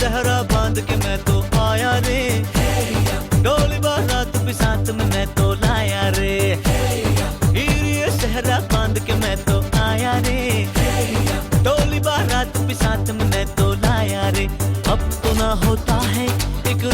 सहरा बांध के मैं तो आया रे, डोली बारात भी साथ में मैं तो लाया रे। ये सहरा बांध के मैं तो आया रे, डोली बारात भी साथ में मैं तो लाया रे। अब तो ना होता है एक